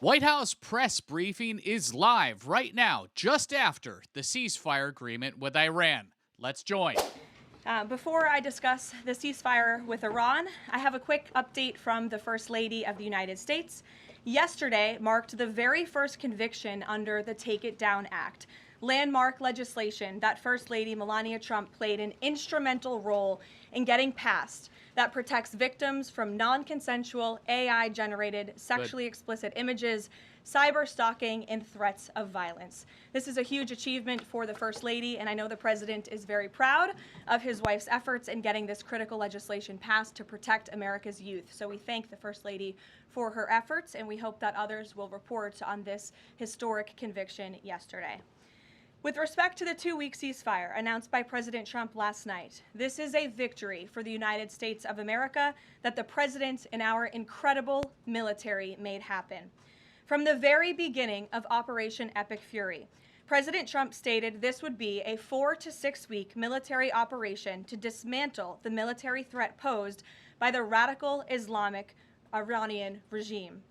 White House press briefing is live right now, just after the ceasefire agreement with Iran. Let's join. Before I discuss the ceasefire with Iran, I have a quick update from the First Lady of the United States. Yesterday marked the very first conviction under the Take It Down Act, landmark legislation that First Lady Melania Trump played an instrumental role in getting passed that protects victims from non-consensual AI-generated sexually explicit images, cyber stalking, and threats of violence. This is a huge achievement for the First Lady, and I know the President is very proud of his wife's efforts in getting this critical legislation passed to protect America's youth. So we thank the First Lady for her efforts, and we hope that others will report on this historic conviction yesterday. With respect to the two-week ceasefire announced by President Trump last night, this is a victory for the United States of America that the President and our incredible military made happen. From the very beginning of Operation Epic Fury, President Trump stated this would be a 4 to 6 week military operation to dismantle the military threat posed by the radical Islamic Iranian regime.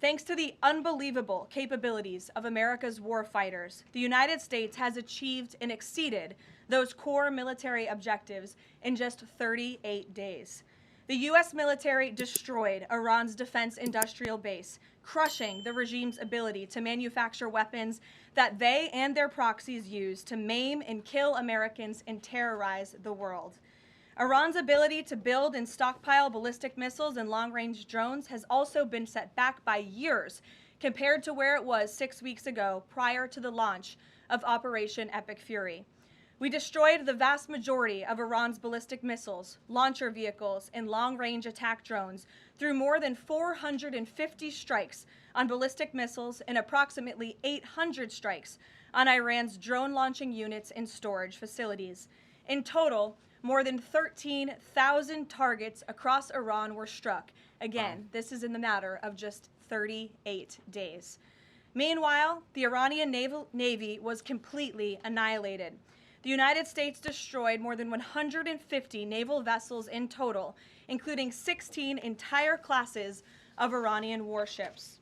Thanks to the unbelievable capabilities of America's war fighters, the United States has achieved and exceeded those core military objectives in just 38 days. The U.S. military destroyed Iran's defense industrial base, crushing the regime's ability to manufacture weapons that they and their proxies use to maim and kill Americans and terrorize the world. Iran's ability to build and stockpile ballistic missiles and long-range drones has also been set back by years compared to where it was 6 weeks ago prior to the launch of Operation Epic Fury. We destroyed the vast majority of Iran's ballistic missiles, launcher vehicles, and long-range attack drones through more than 450 strikes on ballistic missiles and approximately 800 strikes on Iran's drone launching units and storage facilities. In total, more than 13,000 targets across Iran were struck. Again, this is in the matter of just 38 days. Meanwhile, the Iranian Navy was completely annihilated. The United States destroyed more than 150 naval vessels in total, including 16 entire classes of Iranian warships.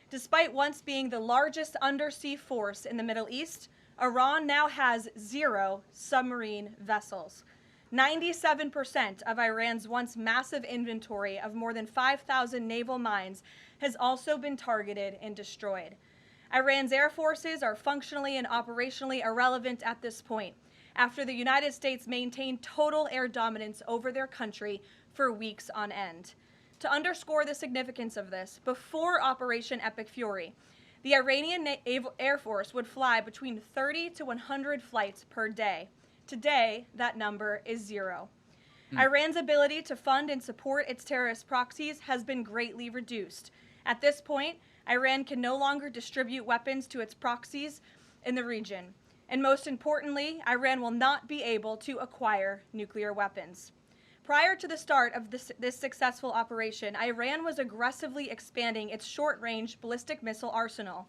Despite once being the largest undersea force in the Middle East, Iran now has 0 submarine vessels. 97% of Iran's once massive inventory of more than 5,000 naval mines has also been targeted and destroyed. Iran's air forces are functionally and operationally irrelevant at this point, after the United States maintained total air dominance over their country for weeks on end. To underscore the significance of this, before Operation Epic Fury, the Iranian Air Force would fly between 30 to 100 flights per day. Today, that number is 0. Iran's ability to fund and support its terrorist proxies has been greatly reduced. At this point, Iran can no longer distribute weapons to its proxies in the region. And most importantly, Iran will not be able to acquire nuclear weapons. Prior to the start of this successful operation, Iran was aggressively expanding its short-range ballistic missile arsenal.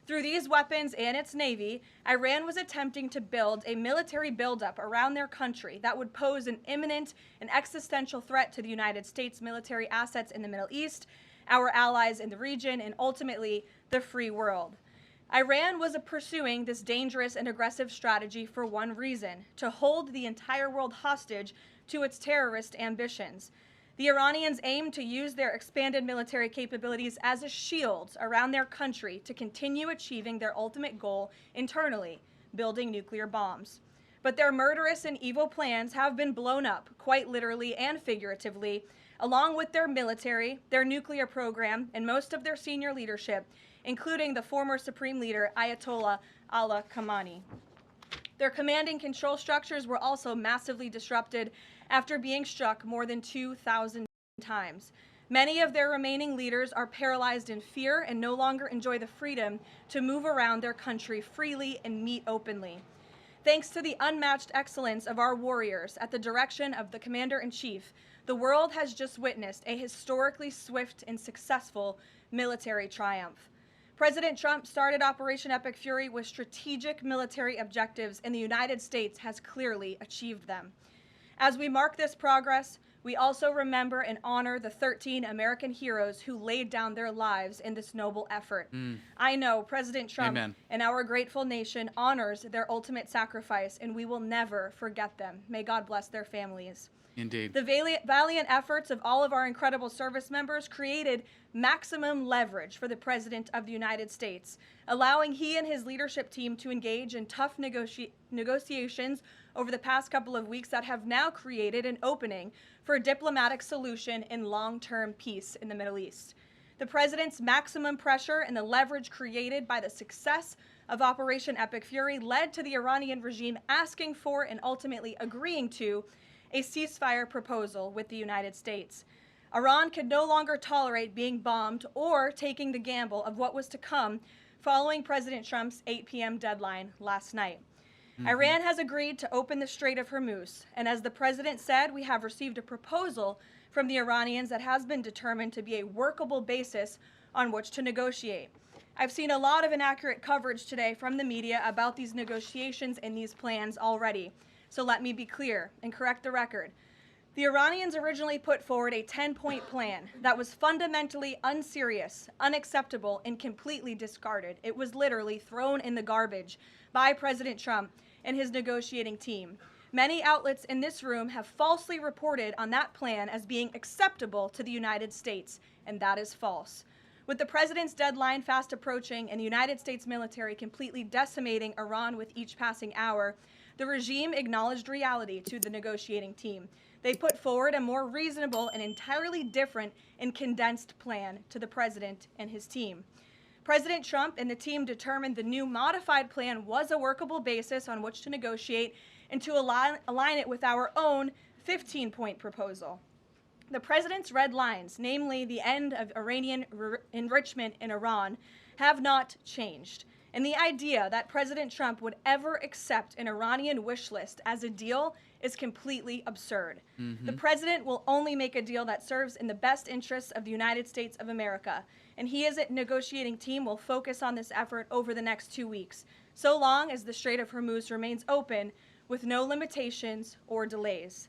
Through these weapons and its navy, Iran was attempting to build a military buildup around their country that would pose an imminent and existential threat to the United States military assets in the Middle East, our allies in the region, and ultimately the free world. Iran was pursuing this dangerous and aggressive strategy for one reason: to hold the entire world hostage to its terrorist ambitions. The Iranians aim to use their expanded military capabilities as a shield around their country to continue achieving their ultimate goal internally, building nuclear bombs. But their murderous and evil plans have been blown up, quite literally and figuratively, along with their military, their nuclear program, and most of their senior leadership, including the former Supreme Leader Ayatollah Ali Khamenei. Their command and control structures were also massively disrupted after being struck more than 2,000 times. Many of their remaining leaders are paralyzed in fear and no longer enjoy the freedom to move around their country freely and meet openly. Thanks to the unmatched excellence of our warriors at the direction of the Commander-in-Chief, the world has just witnessed a historically swift and successful military triumph. President Trump started Operation Epic Fury with strategic military objectives, and the United States has clearly achieved them. As we mark this progress, We also remember and honor the 13 American heroes who laid down their lives in this noble effort. I know President Trump Amen. and our grateful nation honors their ultimate sacrifice, and we will never forget them. May God bless their families. Indeed. The valiant efforts of all of our incredible service members created maximum leverage for the President of the United States, allowing he and his leadership team to engage in tough negotiations over the past couple of weeks that have now created an opening for a diplomatic solution and long-term peace in the Middle East. The President's maximum pressure and the leverage created by the success of Operation Epic Fury led to the Iranian regime asking for and ultimately agreeing to a ceasefire proposal with the United States. Iran could no longer tolerate being bombed or taking the gamble of what was to come following President Trump's 8 p.m. deadline last night. Iran has agreed to open the Strait of Hormuz, and as the President said, we have received a proposal from the Iranians that has been determined to be a workable basis on which to negotiate. I've seen a lot of inaccurate coverage today from the media about these negotiations and these plans already. So let me be clear and correct the record. The Iranians originally put forward a 10-point plan that was fundamentally unserious, unacceptable, and completely discarded. It was literally thrown in the garbage by President Trump and his negotiating team. Many outlets in this room have falsely reported on that plan as being acceptable to the United States, and that is false. With the President's deadline fast approaching and the United States military completely decimating Iran with each passing hour, the regime acknowledged reality to the negotiating team. They put forward a more reasonable and entirely different and condensed plan to the President and his team. President Trump and the team determined the new modified plan was a workable basis on which to negotiate and to align it with our own 15-point proposal. The President's red lines, namely the end of Iranian enrichment in Iran, have not changed. And the idea that President Trump would ever accept an Iranian wish list as a deal is completely absurd. The President will only make a deal that serves in the best interests of the United States of America, and he as a negotiating team will focus on this effort over the next 2 weeks, so long as the Strait of Hormuz remains open with no limitations or delays.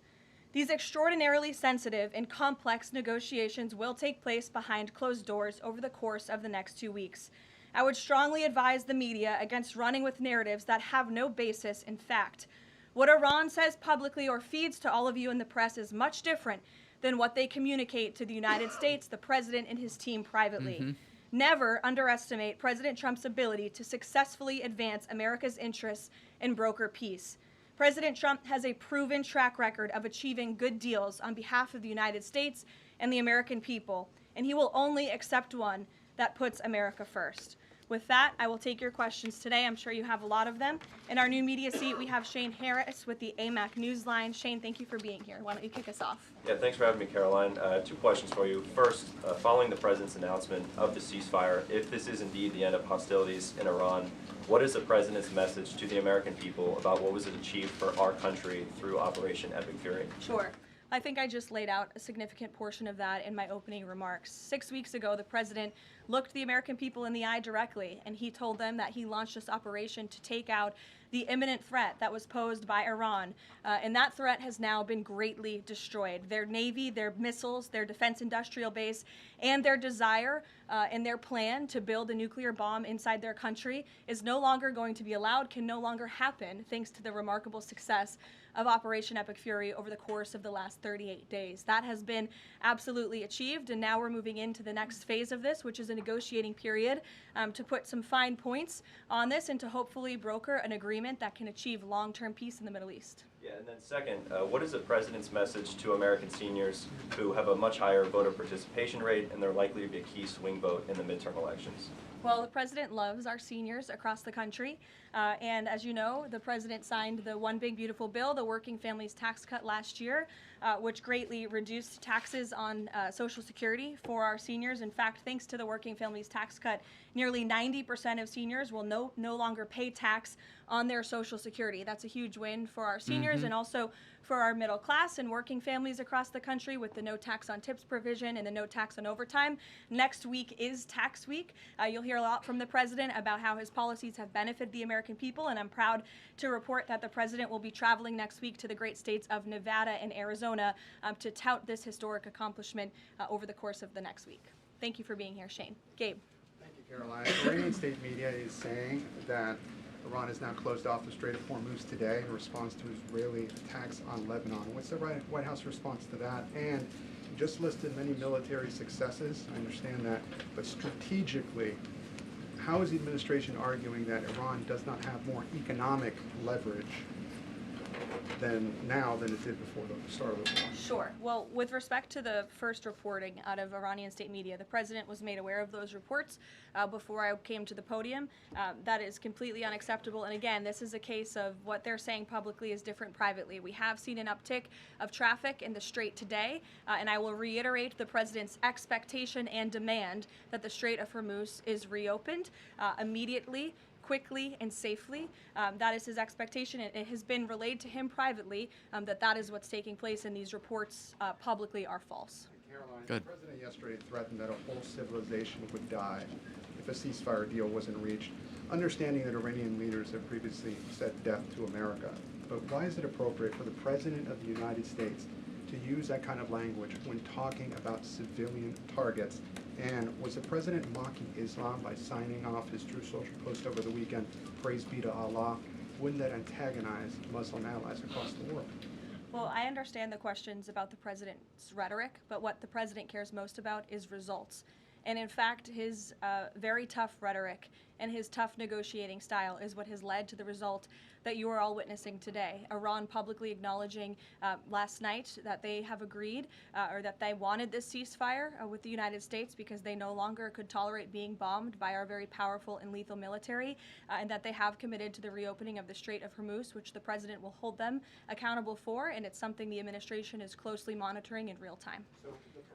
These extraordinarily sensitive and complex negotiations will take place behind closed doors over the course of the next 2 weeks. I would strongly advise the media against running with narratives that have no basis in fact. What Iran says publicly or feeds to all of you in the press is much different than what they communicate to the United States, the President, and his team privately. Never underestimate President Trump's ability to successfully advance America's interests and broker peace. President Trump has a proven track record of achieving good deals on behalf of the United States and the American people, and he will only accept one that puts America first. With that, I will take your questions today. I'm sure you have a lot of them. In our new media seat, we have Shane Harris with the AMAC Newsline. Shane, thank you for being here. Why don't you kick us off? Yeah, thanks for having me, Caroline. Two questions for you. First, following the President's announcement of the ceasefire, if this is indeed the end of hostilities in Iran, what is the President's message to the American people about what was achieved for our country through Operation Epic Fury? Sure. I think I just laid out a significant portion of that in my opening remarks. 6 weeks ago, the President looked the American people in the eye directly, and he told them that he launched this operation to take out the imminent threat that was posed by Iran. And that threat has now been greatly destroyed. Their Navy, their missiles, their defense industrial base, and their desire and their plan to build a nuclear bomb inside their country is no longer going to be allowed, can no longer happen, thanks to the remarkable success of Operation Epic Fury over the course of the last 38 days. That has been absolutely achieved, and now we're moving into the next phase of this, which is a negotiating period to put some fine points on this and to hopefully broker an agreement that can achieve long-term peace in the Middle East. Yeah, and then second, what is the President's message to American seniors who have a much higher voter participation rate and they're likely to be a key swing vote in the midterm elections? Well, the President loves our seniors across the country. And as you know, the President signed the One Big Beautiful Bill, the Working Families Tax Cut last year, which greatly reduced taxes on Social Security for our seniors. In fact, thanks to the Working Families Tax Cut, nearly 90% of seniors will no longer pay tax on their Social Security. That's a huge win for our seniors. taxpayers and also for our middle class and working families across the country with the no tax on tips provision and the no tax on overtime. Next week is tax week. You'll hear a lot from the president about how his policies have benefited the American people, and I'm proud to report that the president will be traveling next week to the great states of Nevada and Arizona to tout this historic accomplishment over the course of the next week. Thank you for being here, Shane. Gabe. Thank you, Caroline. Iranian state media is saying that Iran has now closed off the Strait of Hormuz today in response to Israeli attacks on Lebanon. What's the White House response to that? And you just listed many military successes. I understand that. But strategically, how is the administration arguing that Iran does not have more economic leverage than it did before the start of the war? Sure. Well, with respect to the first reporting out of Iranian state media, the president was made aware of those reports before I came to the podium. That is completely unacceptable. And again, this is a case of what they're saying publicly is different privately. We have seen an uptick of traffic in the Strait today, and I will reiterate the president's expectation and demand that the Strait of Hormuz is reopened immediately, quickly and safely. That is his expectation. It has been relayed to him privately that is what's taking place, and these reports publicly are false. Caroline, Good. the president yesterday threatened that a whole civilization would die if a ceasefire deal wasn't reached, understanding that Iranian leaders have previously said death to America. But why is it appropriate for the president of the United States to use that kind of language when talking about civilian targets? And was the president mocking Islam by signing off his True Social post over the weekend, praise be to Allah? Wouldn't that antagonize Muslim allies across the world? Well, I understand the questions about the president's rhetoric, but what the president cares most about is results. And in fact, his very tough rhetoric and his tough negotiating style is what has led to the result that you are all witnessing today. Iran publicly acknowledging last night that they have agreed or that they wanted this ceasefire with the United States because they no longer could tolerate being bombed by our very powerful and lethal military, and that they have committed to the reopening of the Strait of Hormuz, which the president will hold them accountable for, and it's something the administration is closely monitoring in real time.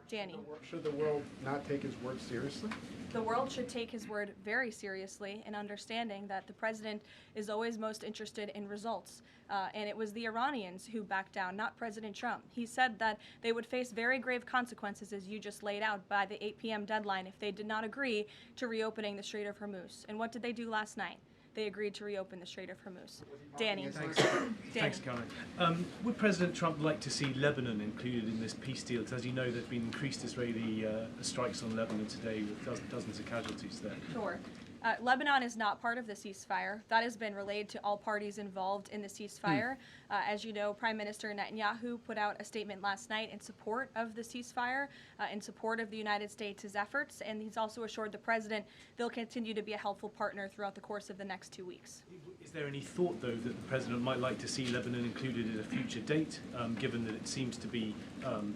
Danny. Should the world not take his word seriously? The world should take his word very seriously in understanding that the president is always most interested in results. And it was the Iranians who backed down, not President Trump. He said that they would face very grave consequences, as you just laid out, by the 8 p.m. deadline if they did not agree to reopening the Strait of Hormuz. And what did they do last night? They agreed to reopen the Strait of Hormuz. Danny. Thanks, Caroline. Would President Trump like to see Lebanon included in this peace deal? Because as you know, there's been increased Israeli strikes on Lebanon today with dozens of casualties there. Sure. Lebanon is not part of the ceasefire. That has been relayed to all parties involved in the ceasefire. As you know, Prime Minister Netanyahu put out a statement last night in support of the ceasefire, in support of the United States' efforts, and he's also assured the president they'll continue to be a helpful partner throughout the course of the next 2 weeks. Is there any thought, though, that the president might like to see Lebanon included at a future date, given that it seems to be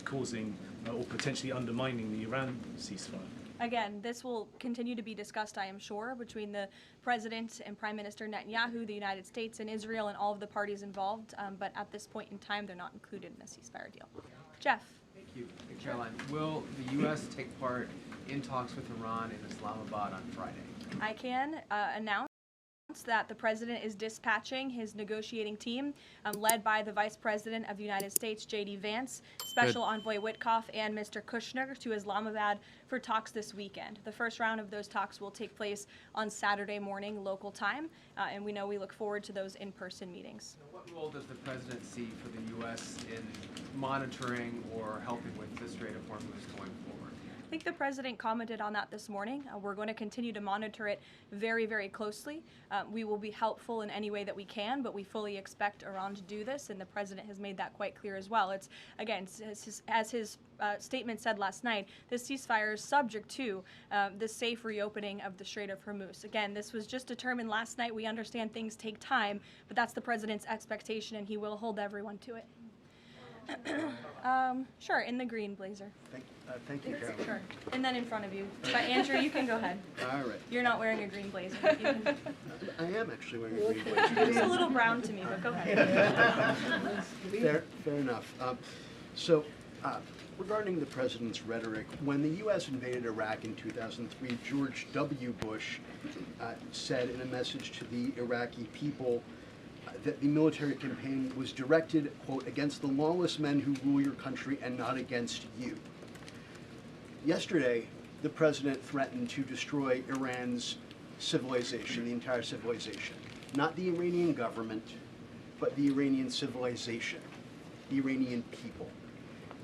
causing or potentially undermining the Iran ceasefire? Again, this will continue to be discussed, I am sure, between the President and Prime Minister Netanyahu, the United States and Israel, and all of the parties involved. But at this point in time, they're not included in the ceasefire deal. Jeff. Thank you. Caroline, will the U.S. take part in talks with Iran in Islamabad on Friday? I can announce that the president is dispatching his negotiating team, led by the Vice President of the United States, J.D. Vance, Special Envoy Witkoff, and Mr. Kushner to Islamabad for talks this weekend. The first round of those talks will take place on Saturday morning local time, and we look forward to those in-person meetings. What role does the president see for the U.S. in monitoring or helping with the Strait of Hormuz going forward? I think the president commented on that this morning. We're going to continue to monitor it very, very closely. We will be helpful in any way that we can, but we fully expect Iran to do this, and the president has made that quite clear as well. It's, again, as his statement said last night, this ceasefire is subject to the safe reopening of the Strait of Hormuz. Again, this was just determined last night. We understand things take time, but that's the president's expectation, and he will hold everyone to it. Sure, in the green blazer. Thank you, Caroline. Sure. And then in front of you. But Andrew, you can go ahead. All right. You're not wearing a green blazer. You can... I am actually wearing a green blazer. It's a little brown to me, but go ahead. Fair enough. Regarding the president's rhetoric, when the U.S. invaded Iraq in 2003, George W. Bush said in a message to the Iraqi people, that the military campaign was directed, quote, against the lawless men who rule your country and not against you. Yesterday, the president threatened to destroy Iran's civilization, the entire civilization. Not the Iranian government, but the Iranian civilization, the Iranian people.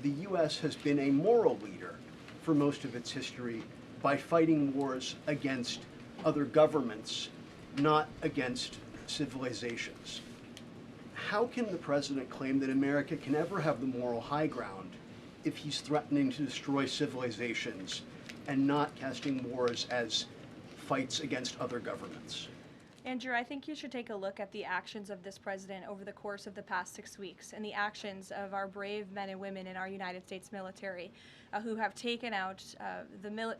The U.S. has been a moral leader for most of its history by fighting wars against other governments, not against civilizations. How can the president claim that America can ever have the moral high ground if he's threatening to destroy civilizations and not casting wars as fights against other governments? Andrew, I think you should take a look at the actions of this president over the course of the past 6 weeks and the actions of our brave men and women in our United States military who have taken out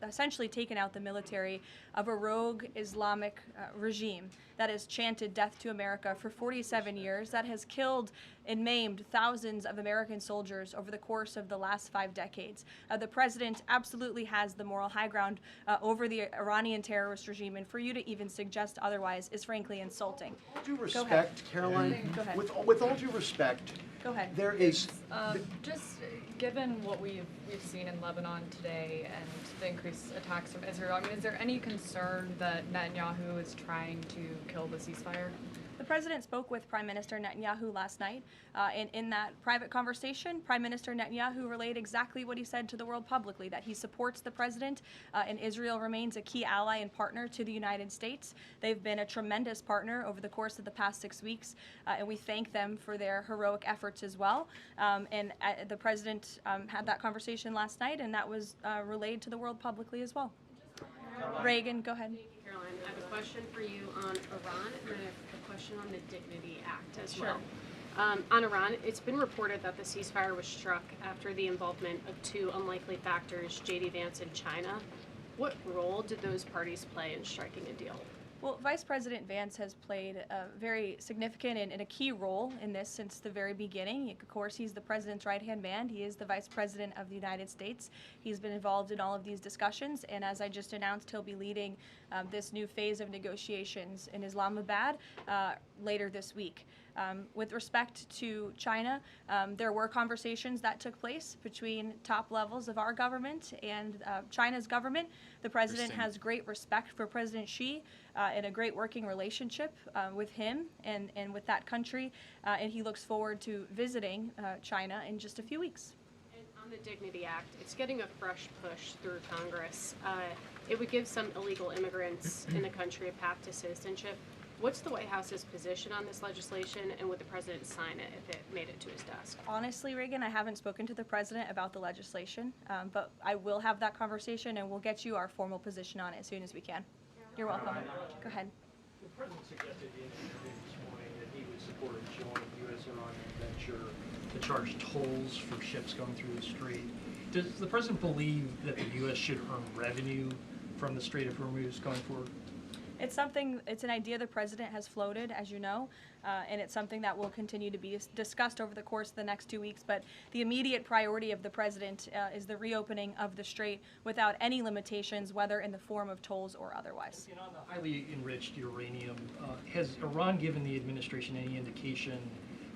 essentially taken out the military of a rogue Islamic regime that has chanted death to America for 47 years, that has killed and maimed thousands of American soldiers over the course of the last 5 decades. The president absolutely has the moral high ground over the Iranian terrorist regime, and for you to even suggest otherwise is frankly insulting. With all due respect, Caroline, Go ahead. with all due respect, Go ahead. there is... Just given what we've seen in Lebanon today and the increased attacks from Israel, I mean, is there any concern that Netanyahu is trying to kill the ceasefire? The president spoke with Prime Minister Netanyahu last night, and in that private conversation, Prime Minister Netanyahu relayed exactly what he said to the world publicly, that he supports the president, and Israel remains a key ally and partner to the United States. They've been a tremendous partner over the course of the past 6 weeks, and we thank them for their heroic efforts as well. The president had that conversation last night, and that was relayed to the world publicly as well. Reagan, go ahead. Caroline, I have a question for you on Iran, and then I have a question on the Dignity Act as well. On Iran, it's been reported that the ceasefire was struck after the involvement of 2 unlikely factors, J.D. Vance and China. What role did those parties play in striking a deal? Well, Vice President Vance has played a very significant and a key role in this since the very beginning. Of course, he's the president's right-hand man. He is the Vice President of the United States. He's been involved in all of these discussions, and as I just announced, he'll be leading this new phase of negotiations in Islamabad later this week. With respect to China, there were conversations that took place between top levels of our government and China's government. The president has great respect for President Xi and a great working relationship with him and with that country, and he looks forward to visiting China in just a few weeks. And on the Dignity Act, it's getting a fresh push through Congress. It would give some illegal immigrants in the country a path to citizenship. What's the White House's position on this legislation, and would the president sign it if it made it to his desk? Honestly, Reagan, I haven't spoken to the president about the legislation, but I will have that conversation, and we'll get you our formal position on it as soon as we can. You're welcome. Go ahead. The president suggested in an interview this morning that he would support a joint U.S.-Iran venture to charge tolls for ships going through the strait. Does the president believe that the U.S. should earn revenue from the Strait of Hormuz going forward? It's an idea the president has floated, as you know, and it's something that will continue to be discussed over the course of the next 2 weeks. But the immediate priority of the president is the reopening of the strait without any limitations, whether in the form of tolls or otherwise. And on the highly enriched uranium, has Iran given the administration any indication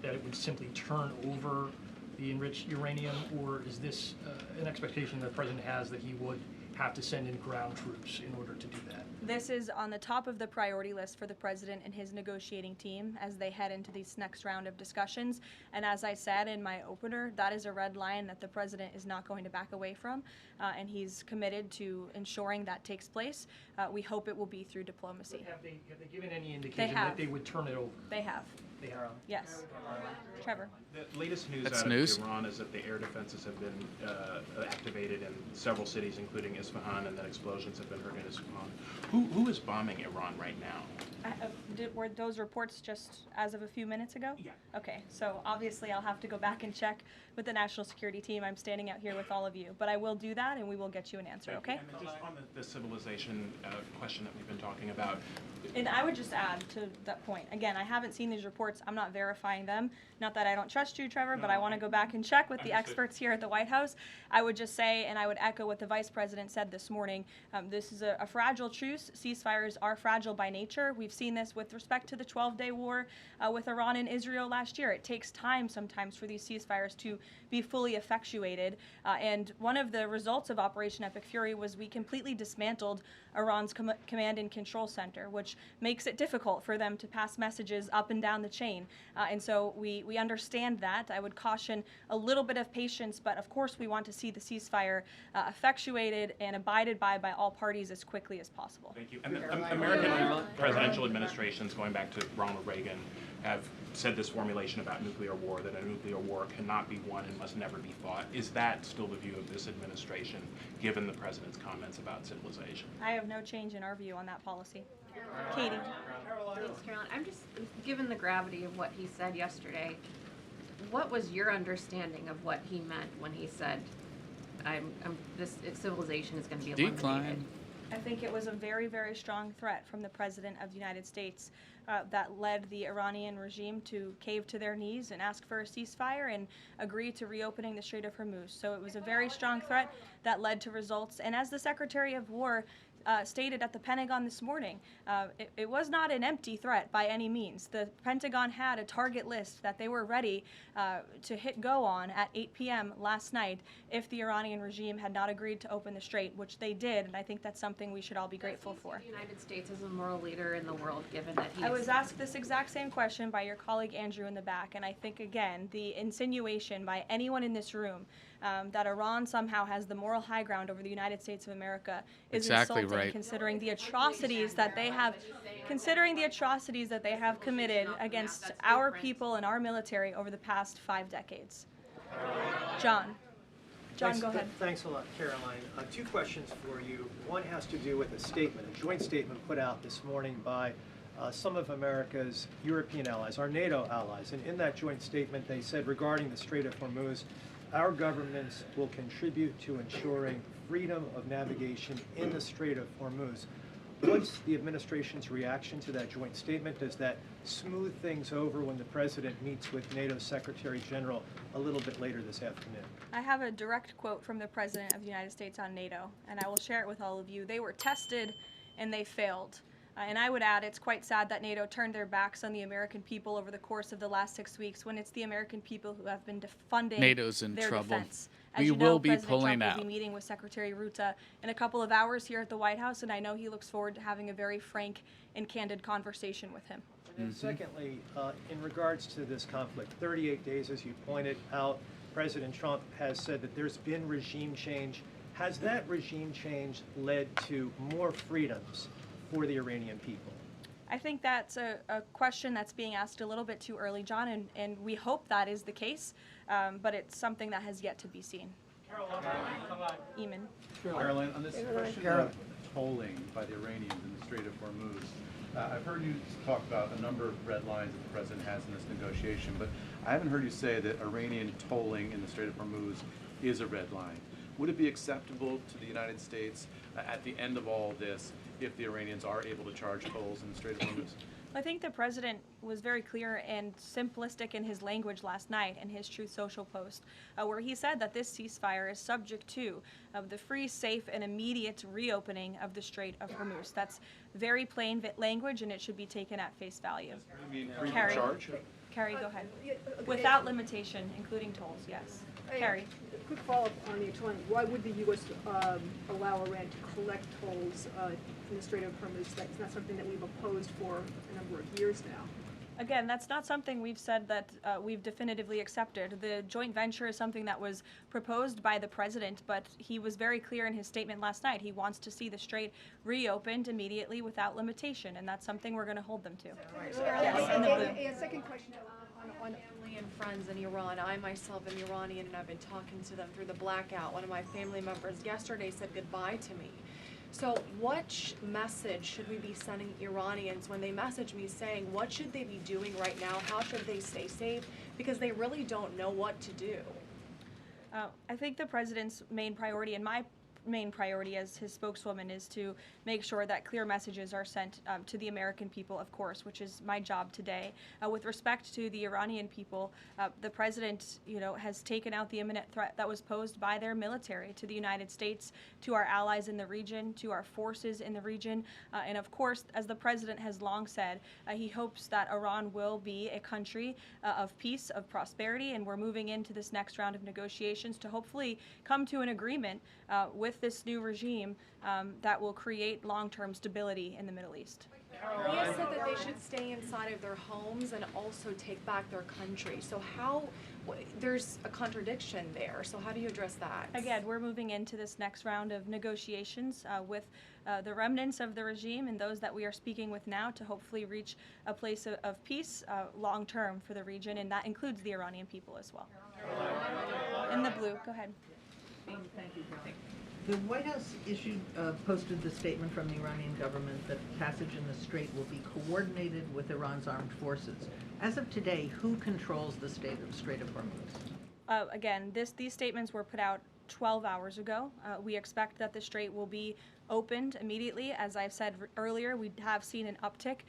that it would simply turn over the enriched uranium, or is this an expectation that the president has that he would have to send in ground troops in order to do that? This is on the top of the priority list for the president and his negotiating team as they head into this next round of discussions. And as I said in my opener, that is a red line that the president is not going to back away from, and he's committed to ensuring that takes place. We hope it will be through diplomacy. But have they given any indication that they would turn it over? They have. They have. Yes. Trevor. The latest news That's out news. of Iran is that the air defenses have been activated in several cities, including Isfahan, and that explosions have been heard in Isfahan. Who is bombing Iran right now? Were those reports just as of a few minutes ago? Yeah. Okay, so obviously I'll have to go back and check with the national security team. I'm standing out here with all of you, but I will do that and we will get you an answer, okay? And then just on the civilization question that we've been talking about, And I would just add to that point, again, I haven't seen these reports. I'm not verifying them. Not that I don't trust you, Trevor, but I want to go back and check with the experts here at the White House. I would just say, and I would echo what the Vice President said this morning, this is a fragile truce. Ceasefires are fragile by nature. We've seen this with respect to the 12-day war with Iran and Israel last year. It takes time sometimes for these ceasefires to be fully effectuated. And one of the results of Operation Epic Fury was we completely dismantled Iran's command and control center, which makes it difficult for them to pass messages up and down the chain. And so we understand that. I would caution a little bit of patience, but of course we want to see the ceasefire effectuated and abided by all parties as quickly as possible. Thank you. And the American presidential administrations, going back to Ronald Reagan, have said this formulation about nuclear war, that a nuclear war cannot be won and must never be fought. Is that still the view of this administration, given the president's comments about civilization? I have no change in our view on that policy. Katie. Thanks, Carolyn. I'm just, given the gravity of what he said yesterday, what was your understanding of what he meant when he said, this civilization is going to be eliminated? I think it was a very, very strong threat from the President of the United States that led the Iranian regime to cave to their knees and ask for a ceasefire and agree to reopening the Strait of Hormuz. So it was a very strong threat that led to results. And as the Secretary of War stated at the Pentagon this morning, it was not an empty threat by any means. The Pentagon had a target list that they were ready to hit go on at 8 p.m. last night if the Iranian regime had not agreed to open the strait, which they did, and I think that's something we should all be grateful for. The United States is a moral leader in the world, given that I was asked this exact same question by your colleague Andrew in the back, and I think, again, the insinuation by anyone in this room that Iran somehow has the moral high ground over the United States of America is Exactly insulting, right. considering the atrocities that they have committed against our people and our military over the past 5 decades. John, go ahead. Thanks a lot, Caroline. 2 questions for you. One has to do with a statement, a joint statement put out this morning by some of America's European allies, our NATO allies. And in that joint statement, they said regarding the Strait of Hormuz, our governments will contribute to ensuring freedom of navigation in the Strait of Hormuz. What's the administration's reaction to that joint statement? Does that smooth things over when the president meets with NATO Secretary General a little bit later this afternoon? I have a direct quote from the President of the United States on NATO, and I will share it with all of you. They were tested and they failed. And I would add, it's quite sad that NATO turned their backs on the American people over the course of the last 6 weeks, when it's the American people who have been funding NATO's in their trouble. defense. As We you know, will be President pulling Trump out. will be meeting with Secretary Ruta in a couple of hours here at the White House, and I know he looks forward to having a very frank and candid conversation with him. And secondly, in regards to this conflict, 38 days, as you pointed out, President Trump has said that there's been regime change. Has that regime change led to more freedoms for the Iranian people? I think that's a question that's being asked a little bit too early, John, and we hope that is the case, but it's something that has yet to be seen. Eamon. Caroline, on this question of tolling by the Iranians in the Strait of Hormuz, I've heard you talk about a number of red lines that the president has in this negotiation, but I haven't heard you say that Iranian tolling in the Strait of Hormuz is a red line. Would it be acceptable to the United States at the end of all this if the Iranians are able to charge tolls in the Strait of Hormuz? I think the president was very clear and simplistic in his language last night in his Truth Social post, where he said that this ceasefire is subject to the free, safe, and immediate reopening of the Strait of Hormuz. That's very plain language, and it should be taken at face value. You mean free Carrie. charge? Carrie, go ahead. Without limitation, including tolls, yes. Carrie. A quick follow-up on the tolling. Why would the U.S. Allow Iran to collect tolls in the Strait of Hormuz? That's not something that we've opposed for a number of years now. Again, that's not something we've said that we've definitively accepted. The joint venture is something that was proposed by the president, but he was very clear in his statement last night. He wants to see the strait reopened immediately without limitation, and that's something we're going to hold them to. Yes, in the blue. And second question on family and friends in Iran. I myself am Iranian, and I've been talking to them through the blackout. One of my family members yesterday said goodbye to me. So what message should we be sending Iranians when they message me saying what should they be doing right now? How should they stay safe? Because they really don't know what to do. I think the president's main priority, in my main priority as his spokeswoman is to make sure that clear messages are sent to the American people, of course, which is my job today. With respect to the Iranian people, the president, has taken out the imminent threat that was posed by their military to the United States, to our allies in the region, to our forces in the region, and of course, as the president has long said, he hopes that Iran will be a country of peace, of prosperity, and we're moving into this next round of negotiations to hopefully come to an agreement with this new regime that will create long-term stability in the Middle East. He has said that they should stay inside of their homes and also take back their country. So there's a contradiction there. So how do you address that? Again, we're moving into this next round of negotiations with the remnants of the regime and those that we are speaking with now to hopefully reach a place of peace long-term for the region, and that includes the Iranian people as well. In the blue, go ahead. Thank you. The White House posted the statement from the Iranian government that passage in the strait will be coordinated with Iran's armed forces. As of today, who controls the Strait of Hormuz? Again, these statements were put out 12 hours ago. We expect that the strait will be opened immediately. As I've said earlier, we have seen an uptick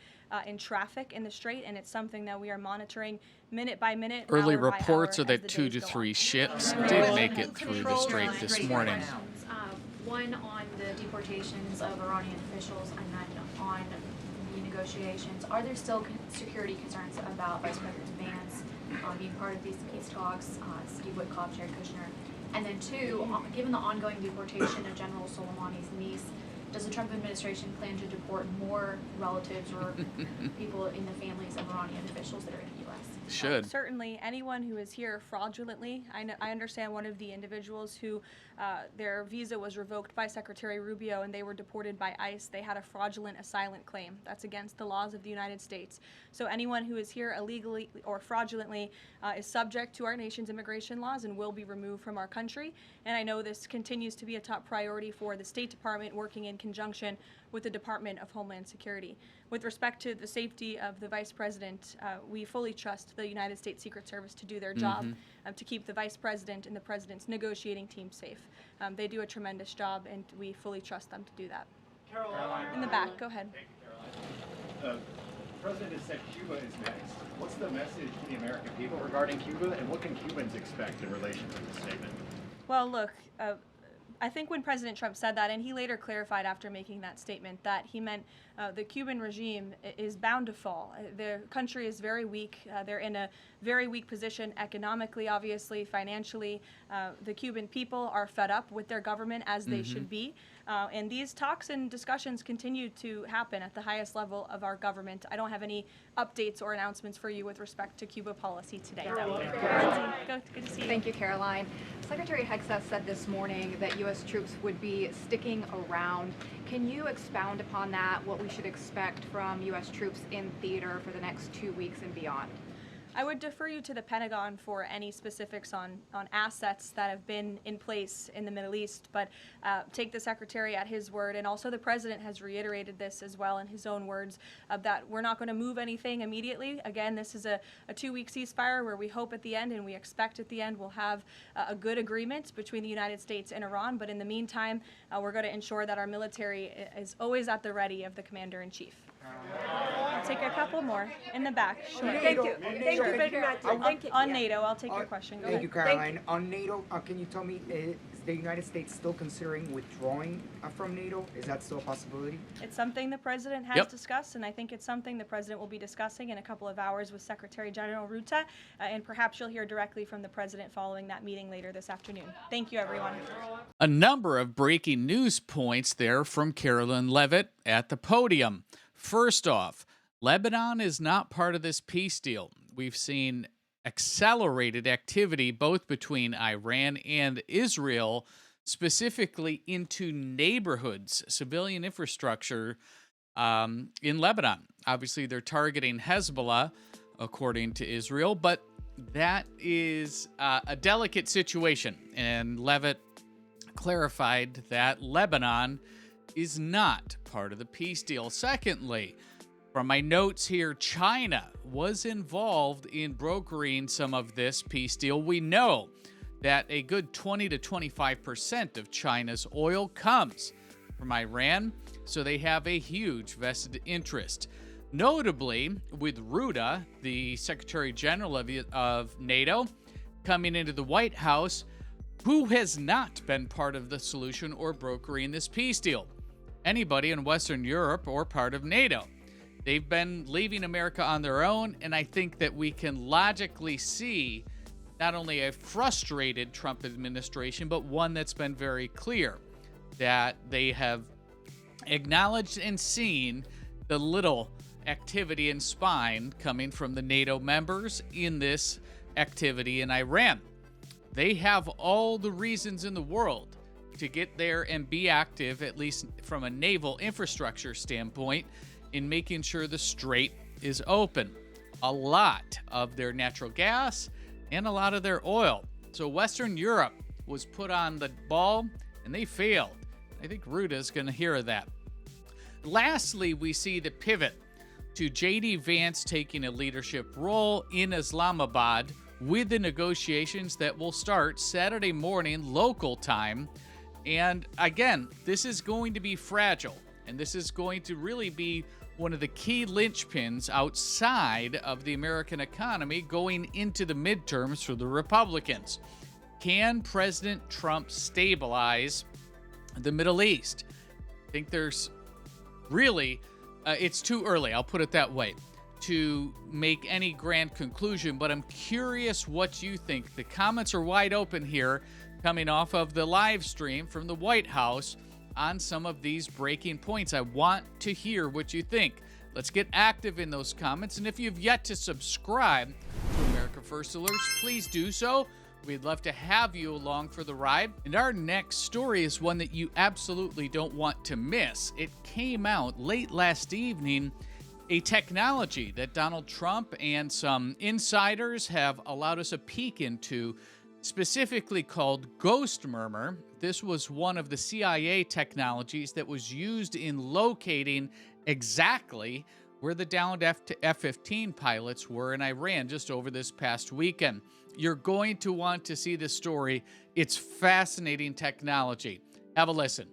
in traffic in the strait, and it's something that we are monitoring minute by minute. Early hour by reports hour are that 2 to 3 ships did make it through the strait this morning. One on the deportations of Iranian officials, and then on the negotiations. Are there still security concerns about Vice President Vance being part of these peace talks, Steve Witkoff, Jared Kushner? And then two, given the ongoing deportation of General Soleimani's niece, does the Trump administration plan to deport more relatives or people in the families of Iranian officials that are in the U.S.? Should. Certainly, anyone who is here fraudulently. I understand one of the individuals who their visa was revoked by Secretary Rubio and they were deported by ICE. They had a fraudulent asylum claim. That's against the laws of the United States. So anyone who is here illegally or fraudulently is subject to our nation's immigration laws and will be removed from our country. And I know this continues to be a top priority for the State Department, working in conjunction with the Department of Homeland Security. With respect to the safety of the Vice President, we fully trust the United States Secret Service to do their job to keep the Vice President and the President's negotiating team safe. They do a tremendous job, and we fully trust them to do that. Caroline. In the back, go ahead. The President has said Cuba is next. What's the message to the American people regarding Cuba, and what can Cubans expect in relation to this statement? Well, look, I think when President Trump said that, and he later clarified after making that statement, that he meant the Cuban regime is bound to fall. Their country is very weak. They're in a very weak position economically, obviously, financially. The Cuban people are fed up with their government, as they should be. And these talks and discussions continue to happen at the highest level of our government. I don't have any updates or announcements for you with respect to Cuba policy today. Good to see you. Thank you, Caroline. Secretary Hexas said this morning that U.S. troops would be sticking around. Can you expound upon that, what we should expect from U.S. troops in theater for the next 2 weeks and beyond? I would defer you to the Pentagon for any specifics on assets that have been in place in the Middle East, but take the Secretary at his word, and also the President has reiterated this as well in his own words, that we're not going to move anything immediately. Again, this is a 2-week ceasefire where we hope at the end, and we expect at the end, we'll have a good agreement between the United States and Iran, but in the meantime, we're going to ensure that our military is always at the ready of the Commander-in-Chief. I'll take a couple more in the back. Sure. Thank you. Thank you. On NATO, I'll take your question. Go Thank ahead. you, Caroline. On NATO, can you tell me, is the United States still considering withdrawing from NATO? Is that still a possibility? It's something the President has discussed, and I think it's something the President will be discussing in a couple of hours with Secretary General Ruta, and perhaps you'll hear directly from the President following that meeting later this afternoon. Thank you, everyone. A number of breaking news points there from Carolyn Levitt at the podium. First off, Lebanon is not part of this peace deal. We've seen accelerated activity both between Iran and Israel, specifically into neighborhoods, civilian infrastructure in Lebanon. Obviously, they're targeting Hezbollah, according to Israel, but that is a delicate situation, and Levitt clarified that Lebanon is not part of the peace deal. Secondly, from my notes here, China was involved in brokering some of this peace deal. We know that a good 20 to 25% of China's oil comes from Iran, so they have a huge vested interest. Notably, with Rutte, the Secretary General of NATO, coming into the White House, who has not been part of the solution or brokering this peace deal? Anybody in Western Europe or part of NATO. They've been leaving America on their own, and I think that we can logically see not only a frustrated Trump administration, but one that's been very clear that they have acknowledged and seen the little activity and spine coming from the NATO members in this activity in Iran. They have all the reasons in the world to get there and be active, at least from a naval infrastructure standpoint, in making sure the strait is open. A lot of their natural gas and a lot of their oil. So Western Europe was put on the ball and they failed. I think Rutte is going to hear that. Lastly, we see the pivot to J.D. Vance taking a leadership role in Islamabad with the negotiations that will start Saturday morning local time. And again, this is going to be fragile, and this is going to really be one of the key linchpins outside of the American economy going into the midterms for the Republicans. Can President Trump stabilize the Middle East? I think there's really, it's too early, I'll put it that way, to make any grand conclusion, but I'm curious what you think. The comments are wide open here, coming off of the live stream from the White House on some of these breaking points. I want to hear what you think. Let's get active in those comments, and if you've yet to subscribe to America First Alerts, please do so. We'd love to have you along for the ride. And our next story is one that you absolutely don't want to miss. It came out late last evening, a technology that Donald Trump and some insiders have allowed us a peek into, specifically called Ghost Murmur. This was one of the CIA technologies that was used in locating exactly where the downed F-15 pilots were in Iran just over this past weekend. You're going to want to see this story. It's fascinating technology. Have a listen.